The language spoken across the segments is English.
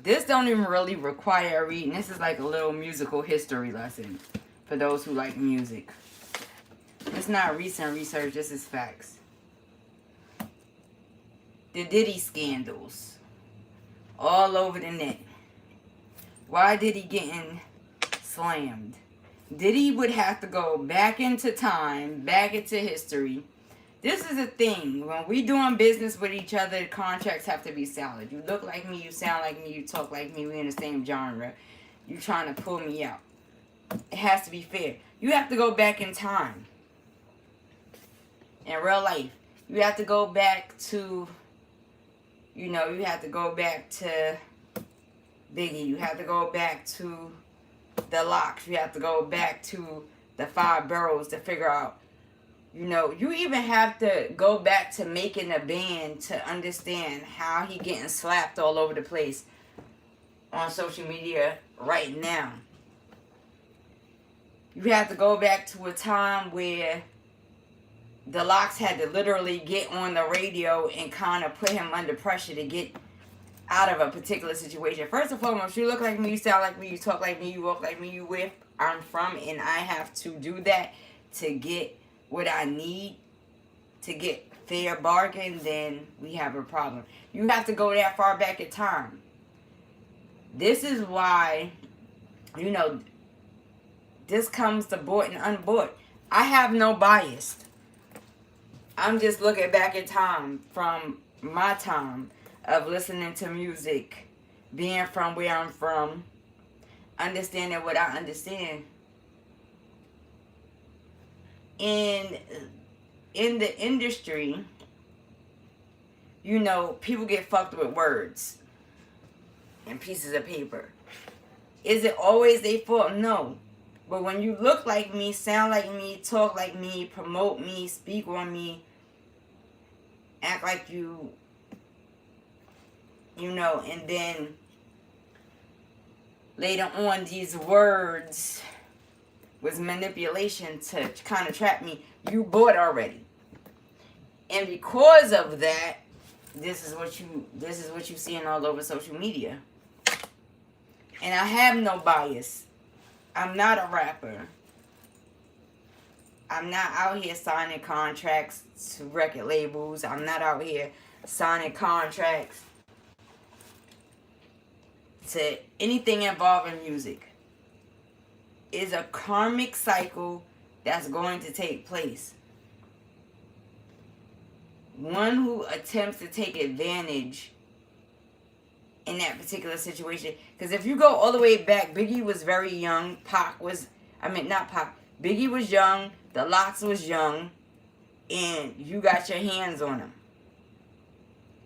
This don't even really require a reading. This is like a little musical history lesson for those who like music. It's not recent research, this is facts. The Diddy scandals. All over the net. Why Diddy getting slammed? Diddy would have to go back into time, back into history. This is a thing. When we doing business with each other, contracts have to be solid. You look like me, you sound like me, you talk like me, we in the same genre. You trying to pull me out. It has to be fair. You have to go back in time. In real life. You have to go back to, you know, you have to go back to Biggie. You have to go back to the Locks. You have to go back to the 5 Boroughs to figure out. You know, you even have to go back to making a band to understand how he getting slapped all over the place on social media right now. You have to go back to a time where the Locks had to literally get on the radio and kind of put him under pressure to get out of a particular situation. First and foremost, you look like me, you sound like me, you talk like me, you walk like me, you where I'm from, and I have to do that to get what I need to get fair bargain, then we have a problem. You have to go that far back in time. This is why, you know, this comes to bought and unbought. I have no bias. I'm just looking back in time from my time of listening to music, being from where I'm from, understanding what I understand. In the industry, you know, people get fucked with words and pieces of paper. Is it always their fault? No. But when you look like me, sound like me, talk like me, promote me, speak on me, act like you know, and then later on these words was manipulation to kind of trap me, you bought already. And because of that, this is what you seeing all over social media. And I have no bias. I'm not a rapper. I'm not out here signing contracts to record labels. I'm not out here signing contracts to anything involving music. Is a karmic cycle that's going to take place. One who attempts to take advantage in that particular situation. Because if you go all the way back, Biggie was very young. Biggie was young. The Locks was young. And you got your hands on him.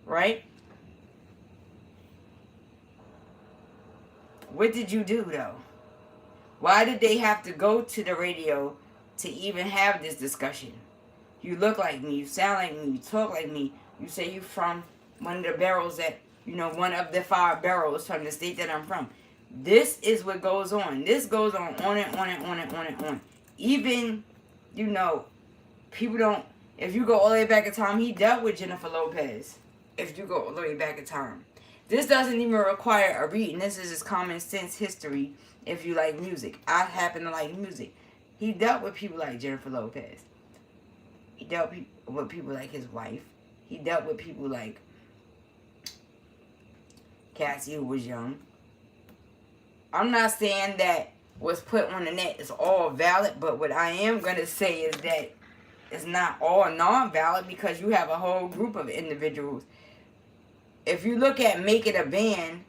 Right? What did you do, though? Why did they have to go to the radio to even have this discussion? You look like me, you sound like me, you talk like me. You say you from one of the boroughs that, you know, one of the 5 boroughs from the state that I'm from. This is what goes on. This goes on and on and on and on and on. Even, you know, people don't, if you go all the way back in time, he dealt with Jennifer Lopez. If you go all the way back in time. This doesn't even require a reading. This is just common sense history. If you like music. I happen to like music. He dealt with people like Jennifer Lopez. He dealt with people like his wife. He dealt with people like Cassie, who was young. I'm not saying that what's put on the net is all valid, but what I am going to say is that it's not all non-valid because you have a whole group of individuals. If you look at Make It a Band,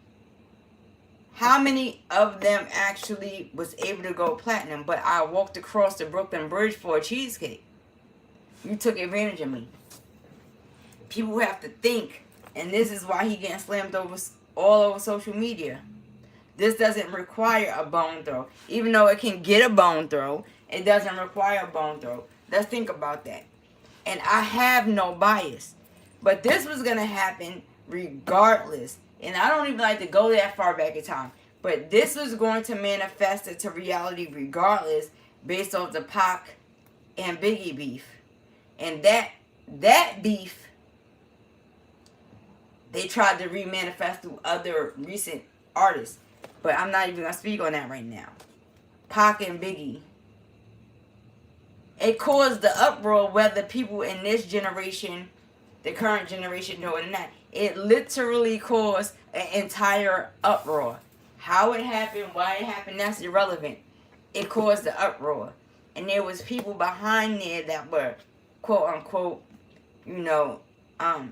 how many of them actually was able to go platinum? But I walked across the Brooklyn Bridge for a cheesecake. You took advantage of me. People have to think. And this is why he getting slammed over all over social media. This doesn't require a bone throw. Even though it can get a bone throw, it doesn't require a bone throw. Let's think about that. And I have no bias. But this was going to happen regardless. And I don't even like to go that far back in time. But this was going to manifest into reality regardless based off the Pac and Biggie beef. And that beef, they tried to re-manifest through other recent artists. But I'm not even going to speak on that right now. Pac and Biggie. It caused the uproar whether people in this generation, the current generation, know it or not. It literally caused an entire uproar. How it happened, why it happened, that's irrelevant. It caused the uproar. And there was people behind there that were, quote unquote, you know,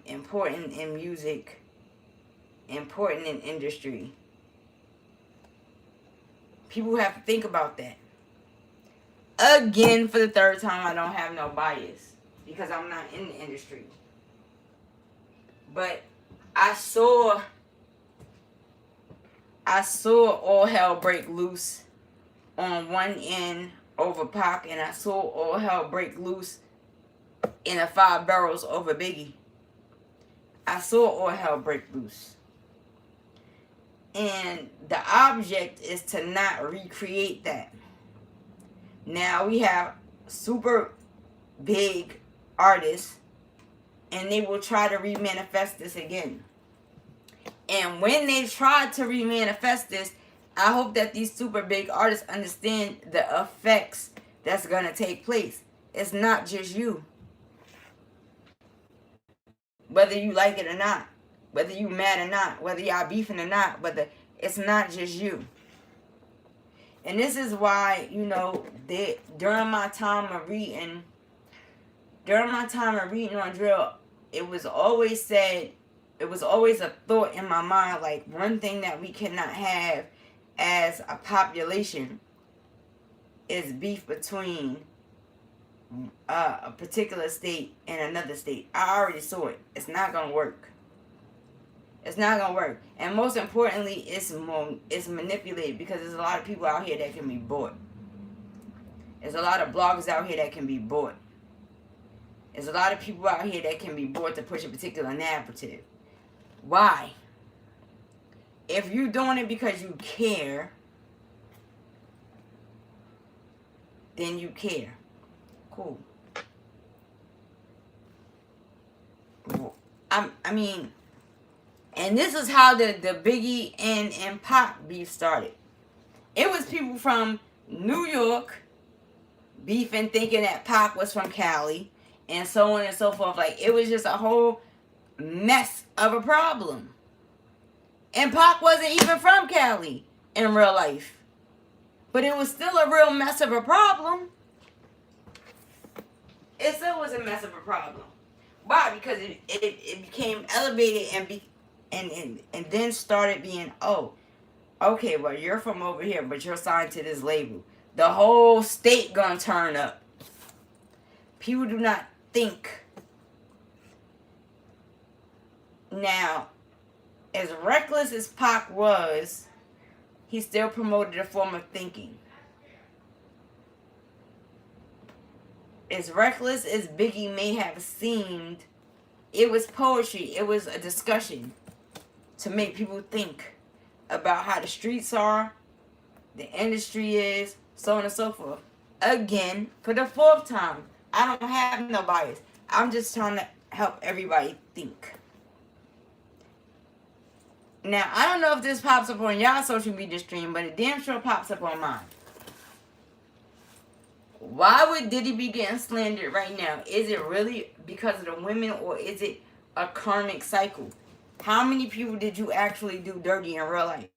important in music, important in industry. People have to think about that. Again, for the third time, I don't have no bias because I'm not in the industry. But I saw all hell break loose on one end over Pac, and I saw all hell break loose in the 5 Barrels over Biggie. I saw all hell break loose. And the object is to not recreate that. Now we have super big artists, and they will try to remanifest this again. And when they try to remanifest this, I hope that these super big artists understand the effects that's going to take place. It's not just you. Whether you like it or not, whether you mad or not, whether y'all beefing or not, whether it's not just you. And this is why, you know, during my time of reading on drill, it was always said, it was always a thought in my mind, like one thing that we cannot have as a population is beef between a particular state and another state. I already saw it. It's not going to work. It's not going to work. And most importantly, it's manipulated because there's a lot of people out here that can be bought. There's a lot of bloggers out here that can be bought. There's a lot of people out here that can be bought to push a particular narrative. Why? If you're doing it because you care, then you care. Cool. I mean, and this is how the Biggie and Pac beef started. It was people from New York beefing, thinking that Pac was from Cali, and so on and so forth. Like, it was just a whole mess of a problem. And Pac wasn't even from Cali in real life. But it was still a real mess of a problem. It still was a mess of a problem. Why? Because it became elevated and then started being, oh, okay, well, you're from over here, but you're signed to this label. The whole state gonna turn up. People do not think. Now, as reckless as Pac was, he still promoted a form of thinking. As reckless as Biggie may have seemed, it was poetry. It was a discussion to make people think about how the streets are, the industry is, so on and so forth. Again, for the 4th time, I don't have no bias. I'm just trying to help everybody think. Now, I don't know if this pops up on y'all social media stream, but it damn sure pops up on mine. Why would Diddy be getting slandered right now? Is it really because of the women, or is it a karmic cycle? How many people did you actually do dirty in real life?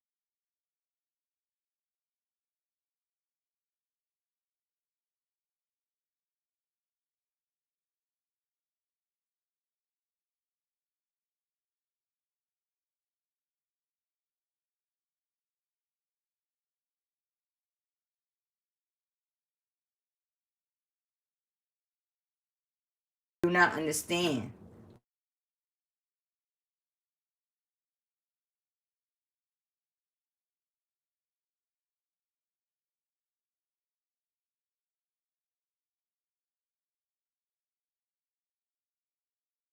Do not understand.